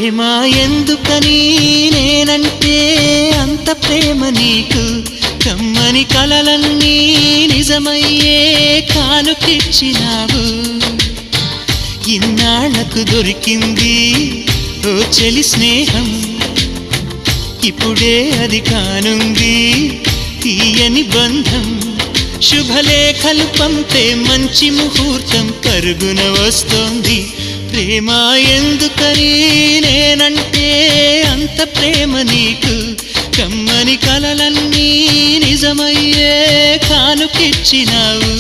ప్రేమ ఎందుకని నేనంటే అంత ప్రేమ నీకు కమ్మని కలలన్నీ నిజమయ్యే కానుకిచ్చినావు ఇన్నాళ్లకు దొరికింది ఓ చెలి స్నేహం ఇప్పుడే అది కానుంది తీయని బంధం శుభలేఖలు పంపే మంచి ముహూర్తం పరుగున వస్తోంది ప్రేమ ఎందుకని నేనంటే అంత ప్రేమ నీకు కమ్మని కలలన్నీ నిజమయ్యే కానుకిచ్చినావు